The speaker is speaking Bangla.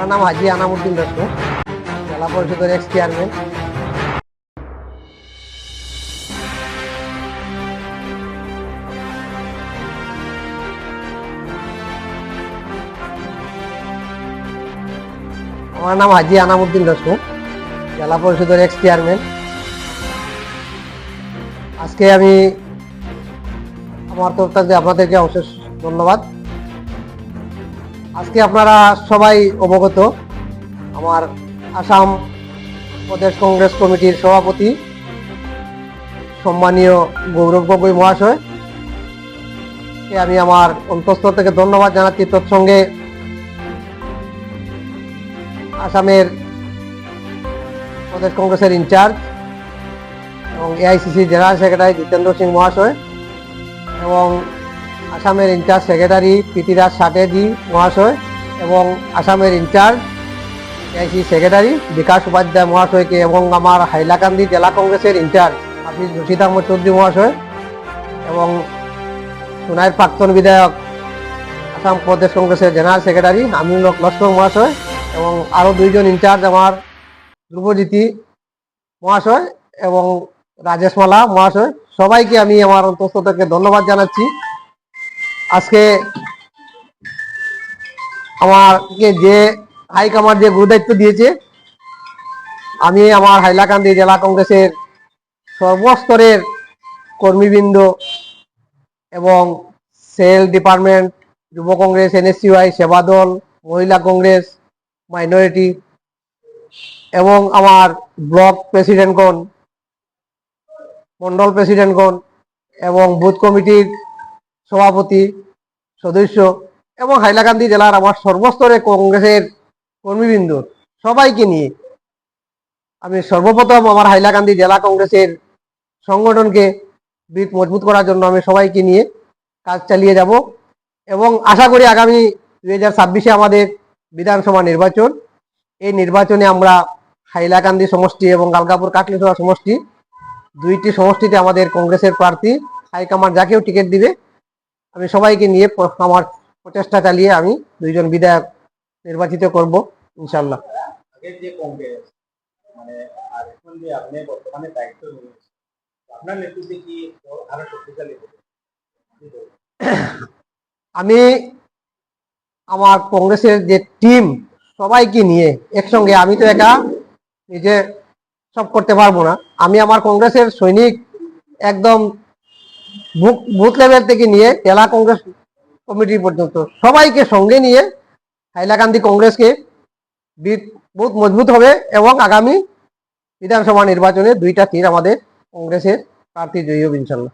আমার নাম হাজি আনামুদ্দিন দত্ত, জেলা পরিষদের এক্স চেয়ারম্যান। আমার নাম হাজি আনামুদ্দিন দত্ত, জেলা পরিষদের এক্স চেয়ারম্যান। আজকে আমি আমার তরফ থেকে আপনাদেরকে অশেষ ধন্যবাদ। আজকে আপনারা সবাই অবগত, আমার আসাম প্রদেশ কংগ্রেস কমিটির সভাপতি সম্মানীয় গৌরব গগৈ মহাশয় কে আমি আমার অন্তঃস্থল থেকে ধন্যবাদ জানাচ্ছি। তৎসঙ্গে আসামের প্রদেশ কংগ্রেসের ইনচার্জ এবং AICC general secretary Jitendra Singh মহাশয় এবং আসামের ইনচার্জ সেক্রেটারি প্রীতিরাজ সাটেজি মহাশয় এবং আসামের ইনচার্জ এআইসিসি সেক্রেটারি বিকাশ উপাধ্যায় মহাশয়কে এবং আমার হাইলাকান্দি জেলা কংগ্রেসের ইনচার্জ হাফিজ রশিদ আহমদ চৌধুরী মহাশয় এবং সোনাইয়ের প্রাক্তন বিধায়ক আসাম প্রদেশ কংগ্রেসের জেনারেল সেক্রেটারি আমিনুল হক লস্কর মহাশয় এবং আরও দুইজন ইনচার্জ আমার ধ্রুবজ্যোতি মহাশয় এবং রাজেশ মালা মহাশয়, সবাইকে আমি আমার অন্তঃস্থল থেকে ধন্যবাদ জানাচ্ছি। আজকে আমাকে যে হাইকমান্ড যে গুরুদায়িত্ব দিয়েছে, আমি আমার হাইলাকান্দি জেলা কংগ্রেসের সর্বস্তরের কর্মীবৃন্দ এবং সেল ডিপার্টমেন্ট, যুব কংগ্রেস, এনএসইউআই, সেবা দল, মহিলা কংগ্রেস, মাইনরিটি এবং আমার ব্লক প্রেসিডেন্টগণ, মন্ডল প্রেসিডেন্টগণ এবং বুথ কমিটির সভাপতি সদস্য এবং হাইলাকান্দি জেলার আমার সর্বস্তরে কংগ্রেসের কর্মীবৃন্দ সবাইকে নিয়ে আমি সর্বপ্রথম আমার হাইলাকান্দি জেলা কংগ্রেসের সংগঠনকে মজবুত করার জন্য আমি সবাইকে নিয়ে কাজ চালিয়ে যাব এবং আশা করি আগামী 2026-এ আমাদের বিধানসভা নির্বাচন, এই নির্বাচনে আমরা হাইলাকান্দি সমষ্টি এবং গালগাপুর কাটলিছড়া সমষ্টি, দুইটি সমষ্টিতে আমাদের কংগ্রেসের প্রার্থী হাইকমান্ড যাকেও টিকিট দিবে আমি সবাইকে নিয়ে আমার প্রচেষ্টা চালিয়ে আমি দুইজন বিধায়ক নির্বাচিত করব ইনশাল্লাহ। আমি আমার কংগ্রেসের যে টিম সবাইকে নিয়ে একসঙ্গে, আমি তো একা নিজে সব করতে পারবো না, আমি আমার কংগ্রেসের সৈনিক একদম বুথ লেভেল থেকে নিয়ে জেলা কংগ্রেস কমিটি পর্যন্ত সবাইকে সঙ্গে নিয়ে হাইলাকান্দি কংগ্রেসকে বহুত মজবুত হবে এবং আগামী বিধানসভা নির্বাচনে 2টা তীর আমাদের কংগ্রেসের প্রার্থী জয়ী হবে ইনশাল্লাহ।